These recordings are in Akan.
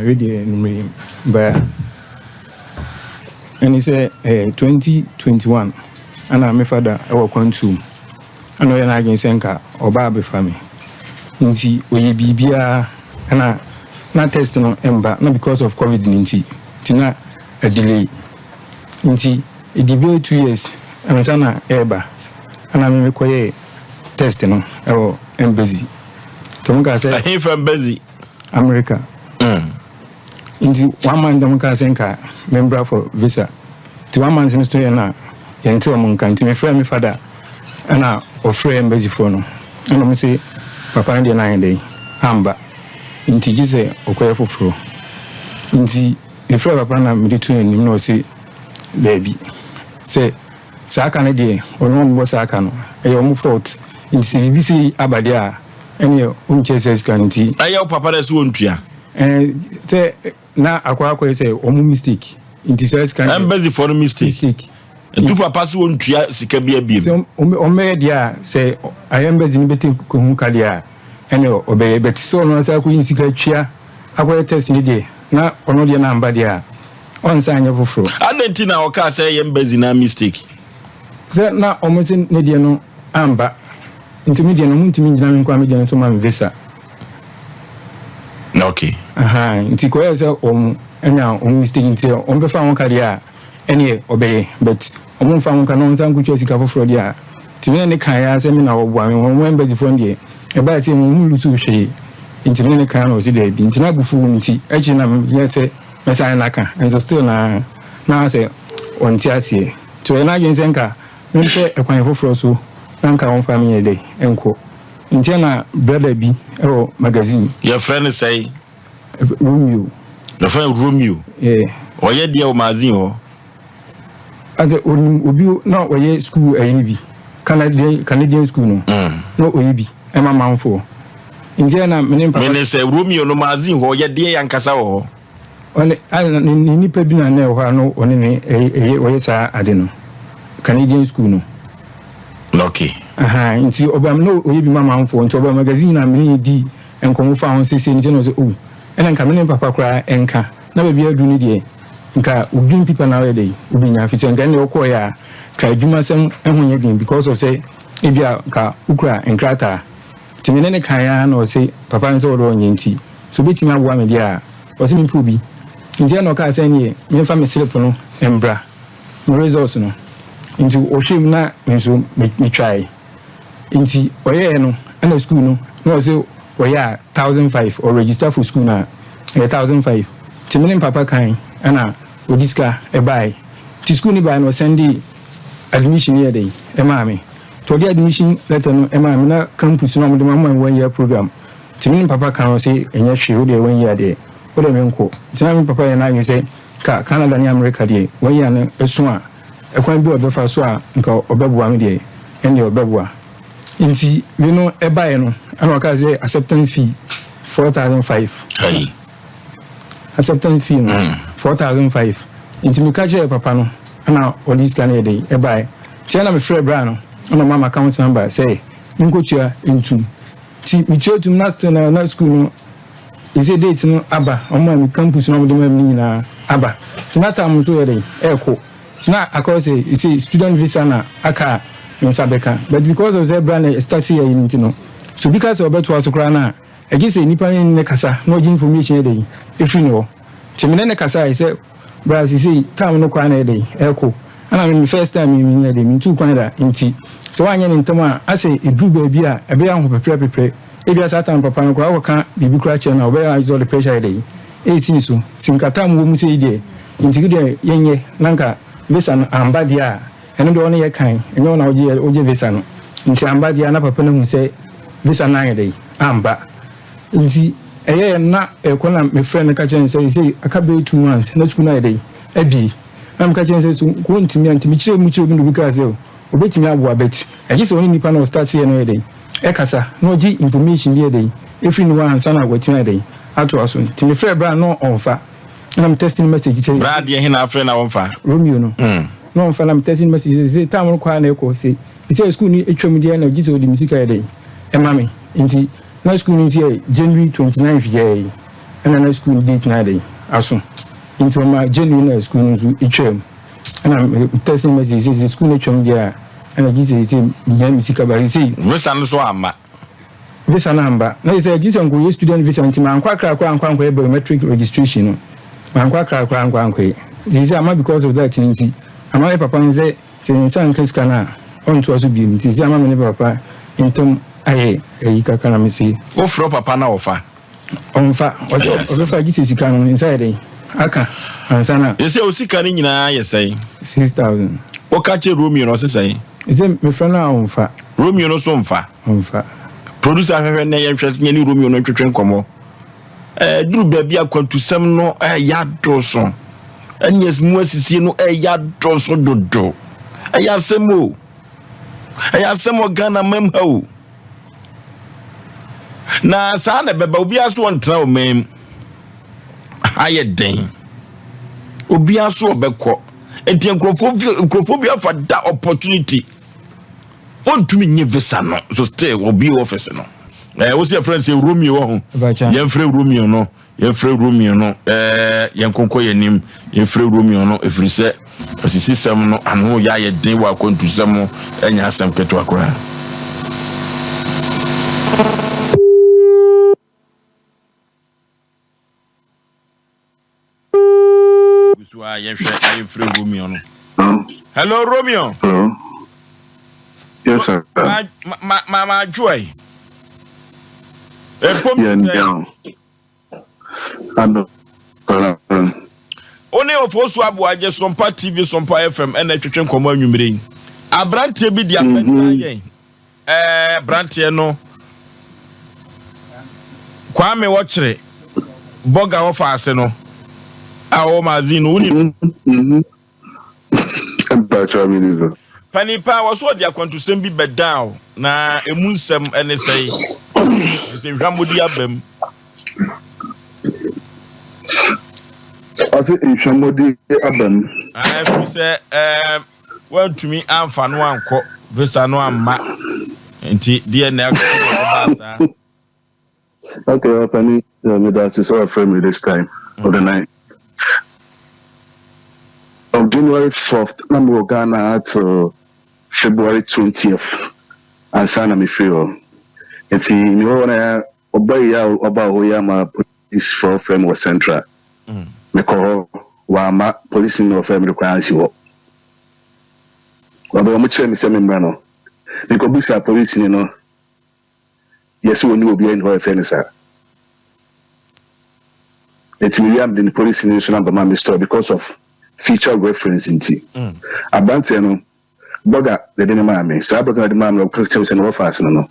radio number but and he said 2021 and I'm a father our quantum and when I can senka or baby family nti we bibia and not testing on ember not because of COVID-19 tina a delay nti it delay 2 years and sana eba and I'm require testing on our embassy to say from busy America nti 1 month I'm senka member for visa to 1 month in story na until I'm nti me friend me father and I offer embassy for no and I'm say papa ndi na ndey amba nti gise okoye foforo nti me friend papa na me tu enim na o say baby say saka na de ono mo saka no e yo fault nti bi say abade a ene o Jesus kan nti ayo papa da so ontua say na akwa say o mu mistake nti says kan embassy for mistake tu papa so ontua sika bia biem o me dia say embassy ni beti ko hu ka dia ene obeye bet so no say ko yin sika twia akwa test ni de na ono de na amba dia on say anya foforo adenti na o ka say embassy na mistake say na o mo sin ne de no amba nti me de no muntimi ngina me kwa me de no to ma visa okay nti ko say o enya o mistake nti o be fa won ka dia ene obeye bet o mo fa won ka no nsan ku twia sika foforo dia ti me ne kan ya say me na wo bua me won embassy fo ndie e ba say mo lu tu hwe nti me ne kan no si da bi nti na gufu nti achi na me say me say na kan and still na say on ti asie to na gwen senka me say e kwan foforo so nanka won family dey enko nti na brother bi e magazine your friend say Romeo your friend Romeo oye dia o magazine ho ade obi na oye school ayi bi Canadian school no oye bi e ma manfo nti na me say Romeo no magazine ho oye dia yankasa ho one ni pa bi na na ho no one ne oye ta ade no Canadian school no okay nti obam no oye bi ma manfo nti obam magazine na me di enkomo fa hon sese nti no so ena nka me papa kra enka na ba bi adu ni de nka ubin pipa na we dey ubinya fi nka ne okoya ka adwuma sem ehunye din because of say ebia ka ukra enkrata timene ne kan ya na o say papa nse wo do nti so betima aboa me dia o say me bi nje na ka say ne me fa me slip no embra no results no nti o hwem na nso me try nti oye no na school no no say oya 1,500 or register for school na 1,500 timene papa kan ana odiska e buy ti school ni buy no send admission here dey e ma me to the admission letter no e ma me na campus no mo de mama 1 year program timene papa kan say enya hwe wo de 1 year dey wo de me nko timene papa ya na yin say ka Canada ni America dey 1 year na esu a e kwan bi obefa so a nka obebua me dey ene obebua nti we no e buy no ana ka say acceptance fee 4,500 acceptance fee 4,500 nti me ka che papa no ana police can e dey e buy tia na me frɛ bra no ana mama account number say nkotua entum ti me chotum na still na school no ise date no aba omo me campus no mo ni nyina aba na tam so e dey e ko tina akose ise student visa na aka nsabeka but because of zebra na start here nti no so because obeto asokra na egi say nipa ne kasa no gi information e dey efri no timene ne kasa ise bra say tam no kwa na e dey e ko ana me first time me ne dey me tu kwan da nti so anya ne ntama ase edu ba bi a ebe ya ho pepre ebia satan papa no kwa ka bibi kra che na obe ya iso the pressure dey e sin so sinkata mo mu sei dey nti gide yenye nanka visa no amba dia eno de ono ye kan enyo na oje visa no nti amba dia na papa no hu say visa na ye dey amba nti eye na ekona me friend ka chen say aka be 2 months na school na ye dey abi am ka chen say ko ntimi antimi kire mu kire bi ka say obetimi aboa bet eji say oni nipa na start here no ye dey ekasa no gi information ye dey every no one sana agwatimi ye dey ato aso nti me friend bra no onfa na me testing message say bra de he na friend na onfa Romeo no no onfa na me testing message say time no kwa na eko say school ni etwam dia na gi say odi misika ye dey e mame nti na school ni say January 29th ye and na school gate na dey aso into my genuine school nso etwam and I'm testing message say school no twam dia and I say me sika ba say visa no so amma visa number na say gisa nko student visa nti man kwa biometric registration no man kwa this ama because of that nti ama papa nze say nsan keska na on to aso bi nti say ama me papa intom aye kaka na me say o fro papa na ofa onfa ofa gisa sika no inside aka ansana you say o sika ni nyina yesai 6000 o ka che Romeo no sesai ise me friend na onfa Romeo no so onfa producer afefe na yen hwese ni Romeo no twetwe nkomo duru baabi akwantusam no ya doso anyes mu asisi no ya doso dodo ya semo Ghana mem ha o na sa na beba obi aso ntra o mem aye den obi aso obekọ enti nkrofobia for that opportunity on to me nye visa no so stay obi office no we see a friend say Romeo ho yen frɛ Romeo no yen konko yenim yen frɛ Romeo no efiri sɛ asisi sam no ano ya ye den wa kontusam enya asam keto akora so yen frɛ Romeo no hello Romeo. Hello. Yes, sir. Mama Joy. Only of us who are just SOMPA TV, SOMPA FM, and a chicken common numering. A brand be the Brantie no Kwame Watchere Boga of Arsenal. Our Mazin, Panipa was what they are going to send me bed down. Na emunsem ene say. Say Ramodi abem. I say Ramodi abem. I say well to me amfa no anko visa no amma. Enti dia na akọ. Okay, Pani, me that is our friend this time of the night. On January 4th, I'm in Ghana to February 20th. And sana me feel. Eti mi wona obay ya oba hoya ma police for friend was central. Me ko wa ma police no friend require si wo. Wa ba mo chere me se me mra no. Me ko bisa police ni no. Yes we know obi en ho friend sir. Eti mi am the police ni so number ma me store because of feature reference inti. Abante no Boga the dinamame, Sabaga the man of cultures and offers no.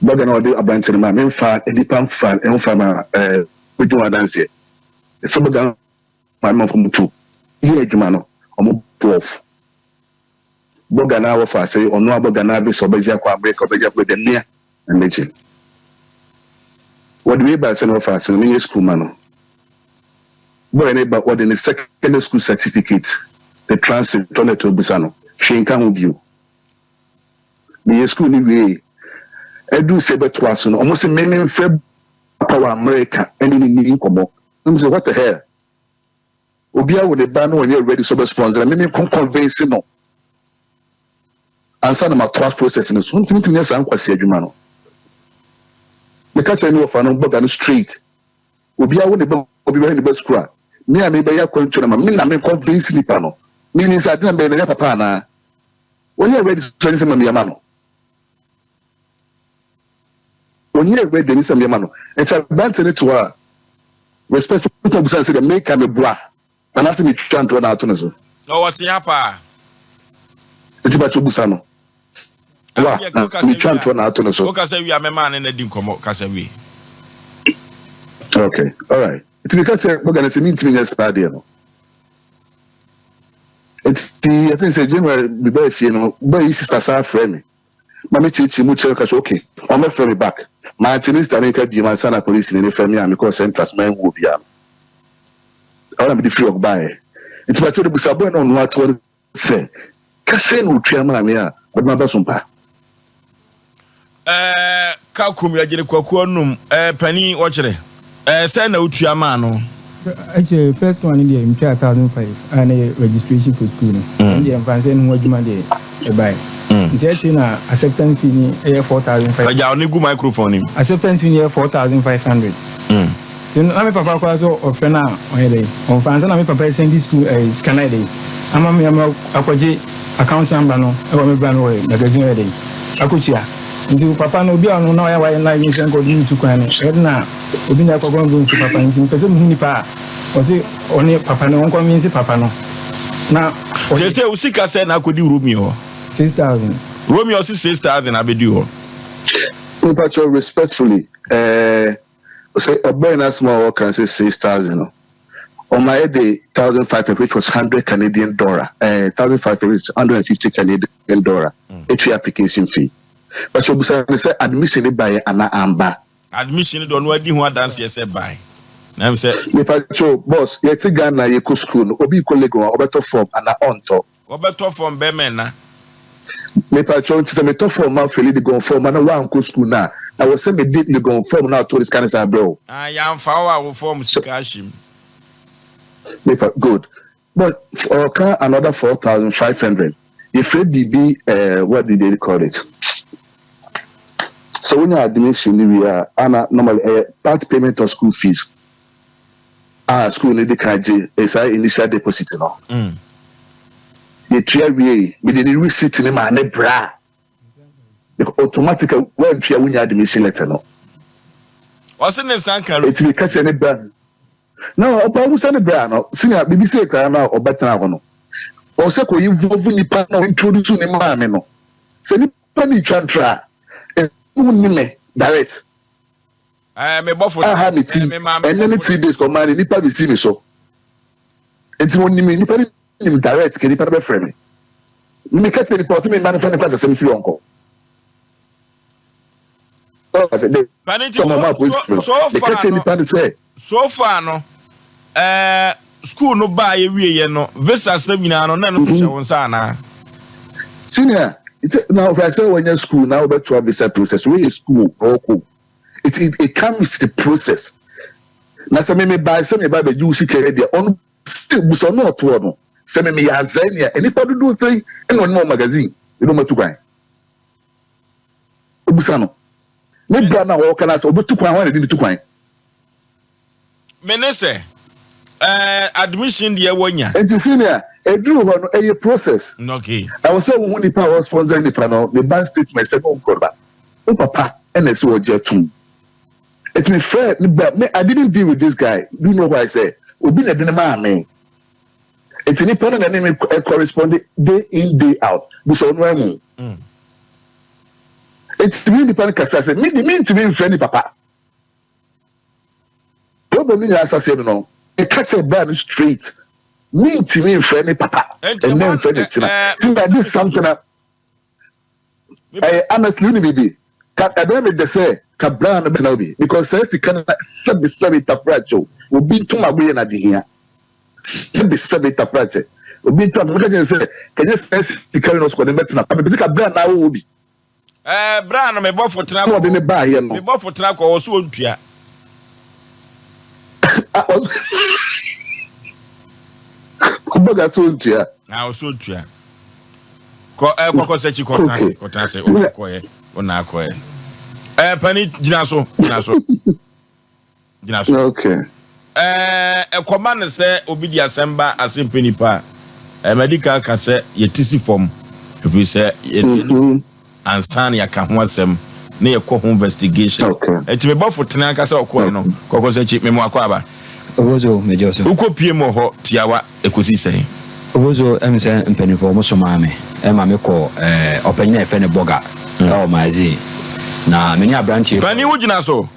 Boga no de abante the man, fan, and the pump fan, and farmer, we do a dance. The Sabaga, my mom from 2. Here, Jumano, or 12. Boga now offers, say, or no Boga Navis or Beja break or Beja with the near and mention. What do we buy send offers in the school mano? Boy, neighbor, what in the secondary school certificate, the transit toilet to Busano. She can't you. The school ni we. Edu sebe twaso no. Almost a million Feb power America and in income. I'm say what the hell? Obia with the ban when you're ready so sponsor. I mean convince no. Answer na twas process no. Something to yes an kwasi adwuma no. Me catch any of an bug and street. Obia when the obi when the bus school. Me a me be ya kwantu na me na me convince ni pa no. Means I didn't be the papa na. When you're ready to send some yamano. When you're ready to send yamano, it's a bad thing to her. Respect to the make a bra. And after me trying to run out on us. Oh, what's the apa? It's about Busano. We trying to run out on us. Okay, we are a man in a dinkomo, Casawi. Okay, all right. It's because we're going to meet me next party. It's the I think it's January me buy fie no buy sister sa friend me. Mama chichi mu chere ka okay. O me friend me back. My tenista na ka bi man sana police ni friend me am because central man wo bia. All me the free of buy. It's about to be sabo no no atwo say. Ka say no twa ma me a, but ma ba SOMPA. Ka kum ya gire kwaku onum pani wo kire. Say na utua ma no. Actually, first one in the 1,005 and a registration for school. And the advance in what you buy. Actually, na acceptance fee 4,500. Ja oni gu microphone him. Acceptance fee 4,500. So na me papa kwa so offer na on dey. On fancy na me papa send this school scanner dey. Ama me akwaje account number no e wa me bra no magazine dey. Akochia. Nti papa no bi ono na ya wa na yin sen ko di tu kwan no. E na obi na kwa gon go papa nti pese mu ni pa. O se oni papa no onko mi nsi papa no. Na Je say usika say na akodi Romeo. 6,000. Romeo 6,000 abedi ho. Pacho respectfully, say a boy na small can say 6,000. On my day, 1,500, which was 100 Canadian dollar, 1,500, which is 150 Canadian dollar. It's your application fee. But you say admission by an amba. Admission don't know who dance yes by. Na me say Pacho boss, you take Ghana you go school, obi colleague or better form and on top. Obeto from Bemena. Me Pacho to me to form ma feel the go form and one go school now. I was say me did the go form now to this kind of bro. Ah, yam fawa will form sikashim. Good. But for another 4,500. If it be what did they call it? So when you admission, we are normally part payment of school fees. School need the kaji is our initial deposit no. The 3 we the receipt in my bra. Automatically when you admission letter no. What's in the sanka? It will catch any brand. No, oba musa ne bra no. Senior BBC kra na obetena ho no. O se ko involve nipa na introduce ni ma me no. Se nipa ni twantra unime direct. Me bofo. Me ma me. And 3 days ko man nipa be see me so. Enti woni me nipa ni direct ke nipa be frame me. Me catch the report me man fan class sem fi onko. So far no school no buy ye no visa seminar no na no fisha won sa na senior now if I say when you school now about to have visa process we school okay it comes with the process na say me buy say me buy be you see care there on still buso no to no say me ya zania enipa do say e no magazine e no matu kwan obusa no me bra na wo kana so obetu kwan ho na di tu kwan menese admission the wonya enti senior edru ho no eye process okay I was say won nipa was sponsor nipa no the bank statement say no nkorba o papa and say oje tum it me fair me I didn't deal with this guy do you know why I say obi na de ma me enti nipa na name correspond day in day out bu so no amu it's me nipa ka say me to me friend papa problem ni assassin no e catch a brand straight me to me friend papa and then friend it see that this something I honestly ni baby ka me de say ka brand be na be because say si kan sabi tapracho obi ntuma gbe na de hia sabi tapracho obi ntuma me ka say can you say si kan no squad bet na me ka brand na wo obi brand me bo fotra ko me ba here no me bo fotra ko wo so ontua Obaga so ntua. Na so ntua. Ko sechi ko tanse ko ye. Ona ko ye. Pani gina so. Okay. Command say obi di asemba asempeni pa. Medical ka say yetisi form. If we say ansan ya ka ho asem na ye ko investigation. Eti me bofo tena ka say okọ no. Ko sechi me mo akwa Obozo mejoso. Uko PM ho tiawa ekosi sei. Obozo emse mpenifo mo so maame. E maame ko openya efe ne boga. O mazi. Na meni abranche. Pani wugina so.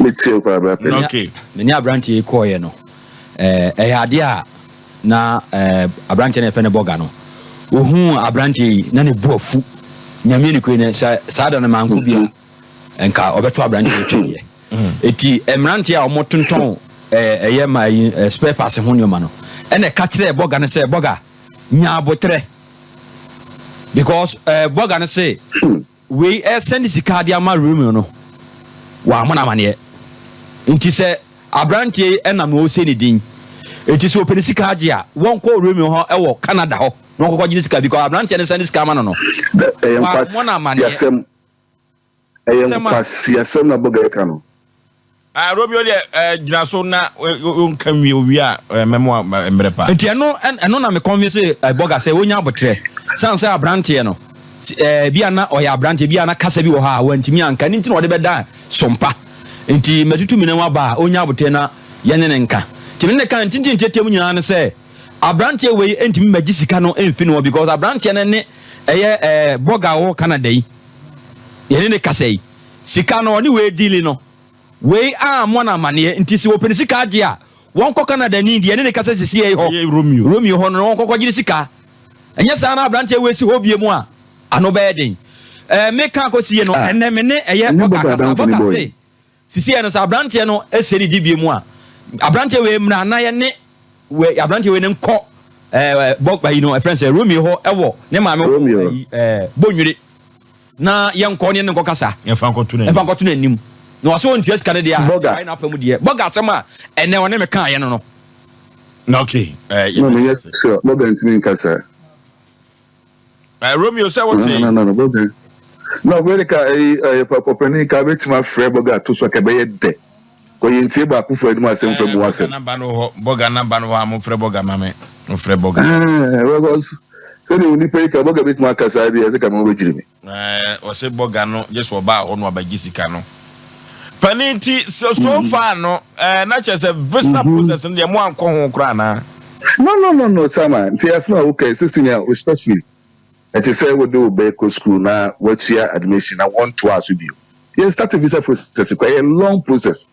Metio kwa bra. Okay. Meni abranche ko ye no. Ade a na abranche ne efe ne boga no. Ohu abranche na ne buafu. Nyame ni ko ne sa da na manko bia. Enka obeto abranche tweye. Eti emranti a omotonton eye mai spare pass ho nyoma no ene ka kire boga ne say boga nya abotre because boga ne say we send sika dia ma room no wa mo na mane nti sɛ abrante ɛnam o se ne din enti sɛ opɛ ne sika agye a wɔn kɔ Romeo hɔ ɛwɔ Canada hɔ na wɔn kɔkɔ gye sika because abrante ne sɛ sika ma no wɔn na amane ɛyɛ nkwasiasɛm na bɔga ɛka no Romeo de gyina so na nka wie owi a memo mmerɛ pa enti ɛno na me convince bɔga sɛ wonya abotrɛ sanse abrante no bia na ɔyɛ abrante bia na kasa bi wɔ ha wantimi anka ne nti na ɔde bɛda sompa enti matutu mina wa ba onya abotrɛ na yɛne ne nka timi ne kan tintin tetem nyina ne sɛ abrante wei entimi magi sika no emfi no because abrante ne ɛyɛ bɔga wo Canada yi yɛne ne kasa yi sika no ɔne wei deal no wei a mo na mane nti si openi sika agye a wɔn kɔ Canada ni de yɛne ne kasa sisi yi hɔ Romeo hɔ no wɔn kɔkɔ gye sika ɛnyɛ saa na abrante wei si hɔ bie mu a ano bɛyɛ den me kan kɔ sie no ɛnɛ me ne ɛyɛ bɔga kasa sisi no sa abrante no eseri di bie mu a abrante wei mra na yɛ ne wei abrante wei ne nkɔ bɔga yi no friends Romeo hɔ ɛwɔ ne maame bonwire na yɛnkɔ ne nkɔ kasa yɛfa nkɔto na anim na wɔsɛ wɔntua sika ne deɛ a ɛyɛ na afa mu deɛ bɔga asɛm a ɛnɛ wɔne me kan yɛ no na okay sure bɔga ntimi nkasa Romeo sɛ wote no bɔga no bɔga ka popani ka betima frɛ bɔga to so ka bɛyɛ de ko yɛntie ba ko frɛ mu asɛm fa mu asɛm namba no hɔ bɔga namba no hɔ mo frɛ bɔga mame mo frɛ bɔga sɛ ne onipa yi ka bɔga betima kasa bi ɛsɛ ka mo bɛgyiri me ɔsɛ bɔga no yeso ɔba hɔ no abagye sika no paniti so far no na kyerɛ sɛ visa process no deɛ mo ankɔ ho kora na no tama nti asma okay sisinya respectfully it is say we do beko school na watua admission na want to ask you you start a visa process quite a long process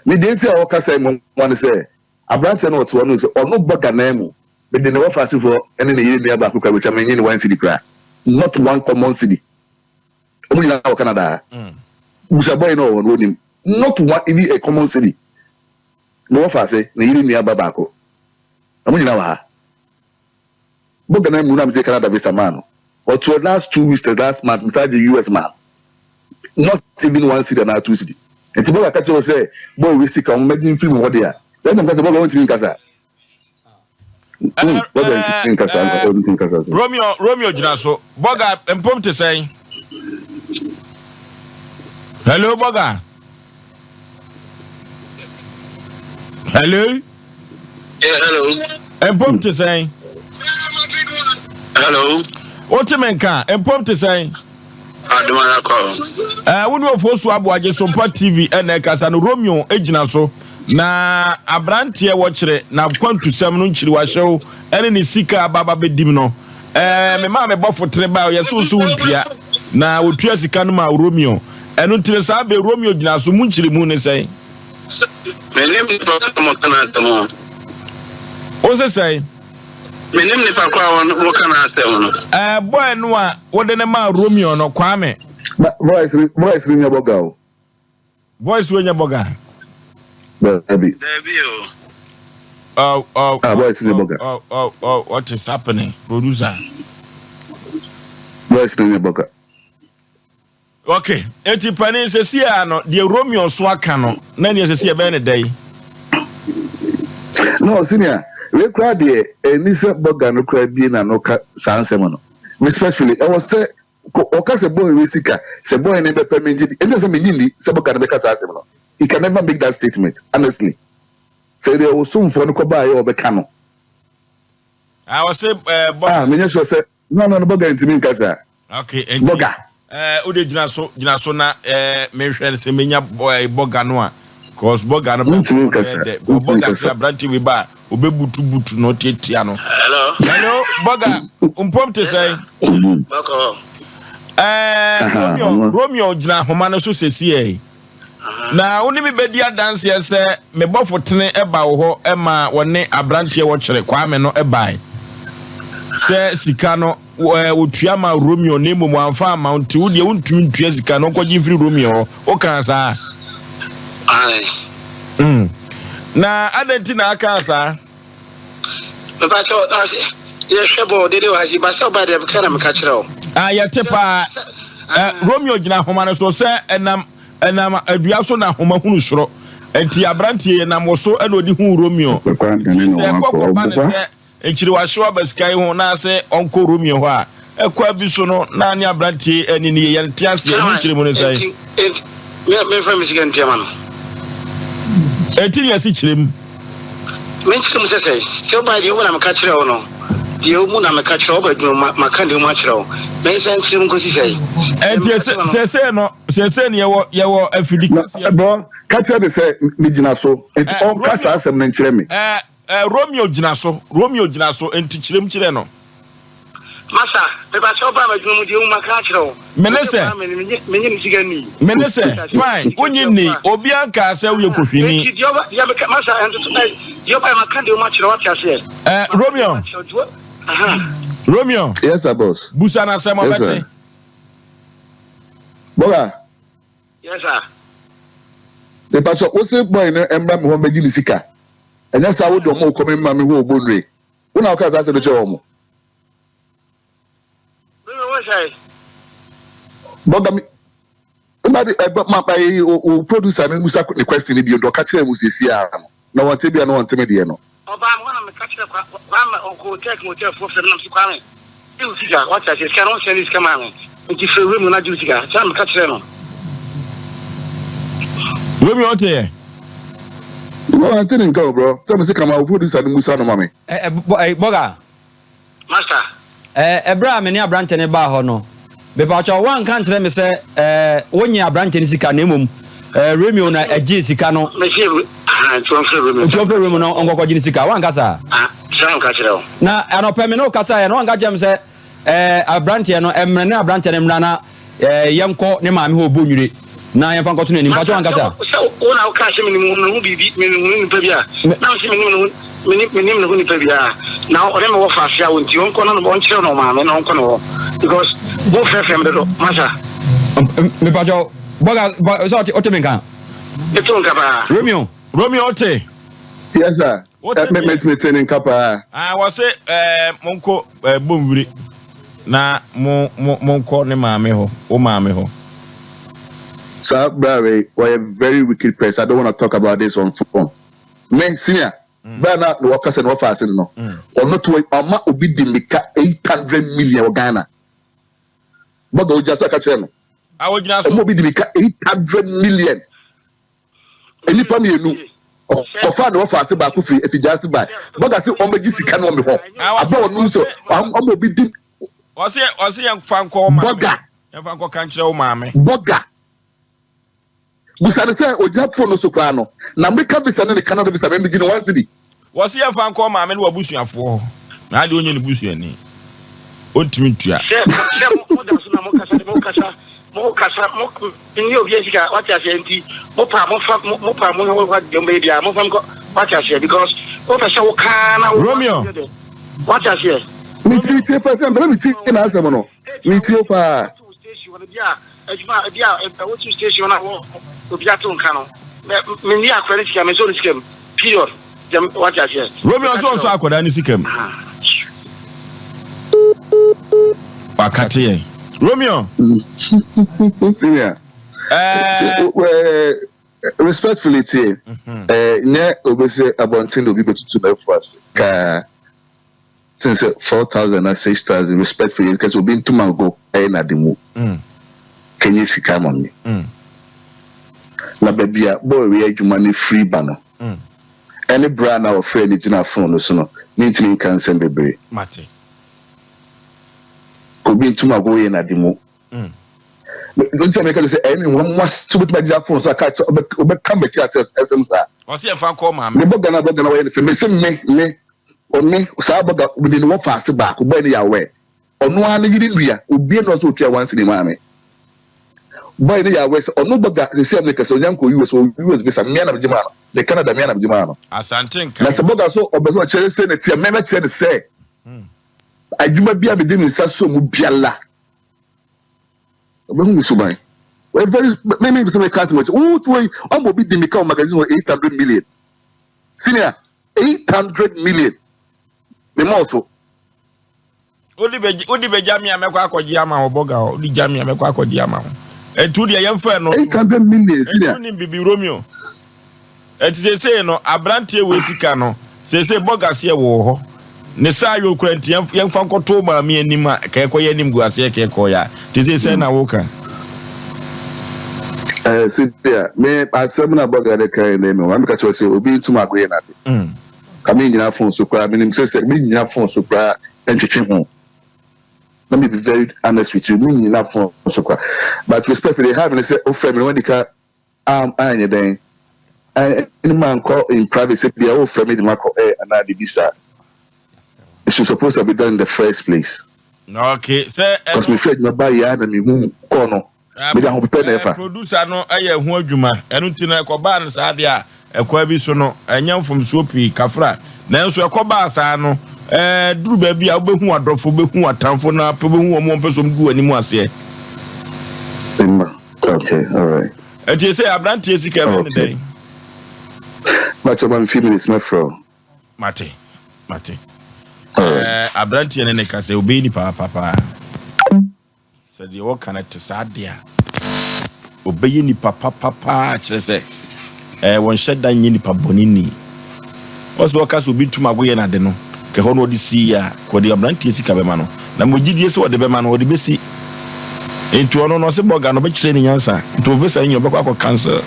me dey tell our kasa mo one say abrante na what one say ono bɔga na mu be dey never fast for any na yiri ba akukwa which am nyini one city cry not one common city omo nyina na Canada Busa boy no one him not one even a common city no fast say na yiri nua ba ko omo nyina wa ha bɔga na mu na me take Canada visa man or to last 2 weeks the last month inside the US man not even one city na 2 city and to bɔga catch us say boy we see come imagine film what there let them say bɔga want to be in casa bɔga in casa Romeo gyina so bɔga empom te say hello bɔga hello hello empom te say hello. What you mean can empom te say? Adumana call. We no for so aboaje SOMPA TV and kasa no Romeo ejina so na abrante e wo kire na kwantu sam no nkiri wa hyew ene ne sika baba bedim no me ma me bofo tere ba ye so ntua na otua sika no ma Romeo eno ntire sa be Romeo jina so mu nkiri mu ne say me nem mo kana samo o se say me nem ni pa kwa wo kana asem no boy no a wo de ne ma Romeo no kwame voice nya bɔga o voice we nya bɔga baby voice nya bɔga what is happening producer voice nya bɔga okay enti pani se sia no de Romeo so aka no na ne se sia be ne dai no senior we cry there any se bɔga no cry bi na no ka sansem no especially I was say oka se boy we sika se boy ne be permit and se me nyindi se bɔga no be ka sansem no he can never make that statement honestly say there was some for no ko ba ye obeka no I was say bɔga me sure say no bɔga ntimi nkasa okay enti bɔga o de gyina so na me hwɛ se menya bɔga no a cause bɔga no bɔga se abranti we ba obebutu no tietia no hello bɔga umpom te say Romeo gyina homa no so sesi na woni me bedi adanse se me bɔfo tene eba wo ho ema wone abranti wo kyere kwame no ebai se sika no wotua ma Romeo ne mo amfa amount wo de wontu ntua sika no kɔgye mfiri Romeo o kan sa na adenti na aka sa baba cho ye hwebo de wa ji ba so ba de kana me ka kyerɛ o ya tepa Romeo gyina homa no so se enam adua so na homa hunu soro enti abrantie na moso ena odi hu Romeo se kokoma ne se enchiri wa show baskai ho na se onko Romeo ho a ekwa bi so no na ne abrantie eni ne ye ntiase enu chiri mu ne sai me fa mi sigan tiama no enti ne si chiri mu me chiri mu se se ba di wo na me ka chire wo no di o mu na me ka chire wo ba dwuma maka de mu a chire wo me se chiri mu ko si sai enti se no se ne ye wo afidika bro catch the say me gina so enti on catch asem na nchire me Romeo gina so enti chire mu chire no Masa, me ba so ba ma dwuma mu di o maka chire wo Menese fine onye ni obi anka se wo yekofini Masa dio ba maka de o ma chire wo tiase Romeo yes sir boss busa na se mo bete boga yes sir the patch o se boy no embra me ho meji ni sika enya sa wo do mo ko me ma me ho obonre una o ka za se do che wo mo boga mi Nobody my producer and Musa the question if you do catch them Musia. No one tell you no one tell me the no. Obama me catch uncle take motel for 7 months kwame. You see what I say cannot send this come on. It is room na juice ga. Tell me catch them. Romi on there. No, I'm telling you, bro. Tell me say come out producer and Musa no mami. Boga. Master. Ebra me ne abrante ne ba ho no. Be ba cho wan kan tire me se wonye abrante ne sika na emom Romeo na agi sika no. Me see Romeo no ngokọ gi sika wan kasa. Sam ka tire o. Na anope me no kasa no wan ga jam se abrante no emre ne abrante ne mra na yemko ne maame ho bonwire na yemfa nkoto ne nim pa cho wan kasa. Ona o ka se me ni mu bibi me ni pa bia. Na o se me ni no ni pa bia. Na o re me wo fa afia wonti onko no bo nchire no maame no onko no because both FM do masa me pajo boga so o te menka beto nka ba Romeo ote yes sir me training kapa was say monko bomwire na monko ne maame ho o maame ho sir brave we are very wicked press. I don't want to talk about this on phone me senior Bana no workers and offers no or not to ama obi di mika 800 million Ghana Boga o just catch no awojina so mo bi di mika 800 million eni pa me enu o fa no offers ba ku free efijasi ba Boga se o magi sika no me ho aba onu so o mo bi di o se yan fa nko ma Boga yan fa nko kan kire o maame Boga Busane say o japfo no so kwa no na America visa ne Canada visa me bi no one city was yan fa nko maame no wabusuafo na ade onye ne busuani o ntimi ntua mo kasa ni obi esika what you say enti mo pa mo what dem be dia mo fam ko what you say because o pesa wo kana Romeo what you say me tie person be me tie na asem no me tie pa station dia ejuma dia o two station na wo obi ato nka no me ni akwere sika me so ni sika period what you say Romeo so akwada ni sika Wakati Romeo senior respectfully tie ne obese abontin obi betutu na fast ka since 4,000 and 6,000 respectfully because we been to mango na demu can you see come on me na babia boy we adwuma ne free bano any brand our friend ni phone so no nintini kan sem bebre mate obi ntuma go ye na demu don't tell me can say any one must to put my phone so I catch obe come to SM sir o se fa call ma me boga na we me se me oni sa boga we dey no fast back boy ni ya we onu an yiri nua obi no so otua once ni ma me boy ni ya we onu boga se me kase onyanko US bisa me na mjima no de Canada me na mjima no asante nka na se boga so obe so chere se na tia me na chere se adwuma bia me de mi sa so mu biala obe hu mi so ban we very me be some class much to obo bi de mi ka magazine 800 million senior 800 million me mo so odi be jamia mekwa akoji ama oboga odi jamia mekwa akoji ama etu de yemfa no 800 million senior etu ni bibi Romeo say no abrante we sika no say bogas ye wo ho ne sa yo kurante yem fa nkoto ma me anim a ka ekoye anim gu ase ka ekoya ti say na wo ka Sipia me asem na boga de kai na me wa me ka cho say obi ntuma agoye na de ka me nyina phone so kra me nim say me nyina phone so kra entwetwe ho. Let me be very honest with you. Me nyina phone so kra but respectfully have me say o friend me when the ka anya den any man call in private say they all friend me the man call and I bisa. It should supposed to be done in the first place. Okay, say because me friend me buy ya na me hu kono me da ho pepe na efa producer no aye hu adwuma enu ti na ekoba na sa de a ekwa bi so no enya mfom so pi kafra na enso ekoba sa no duru ba bi a obehu adrofo behu atamfo na pe behu omo pesom gu ani mu ase okay all right and you say abrante sika me dey but about 5 minutes my friend mate abrante ne ka say obe ni papa said you work connect to sadia obey ni papa kire say won sheda nyi ni pabonini oso waka so bituma goye na de no ke hono odi si ya ko de abrante sika be ma no na mogidie se wode be ma no odi besi enti ono no se boga no be kire ni nyansa to vesa nyi obekwa ko cancer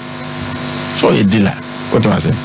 so e dila what was it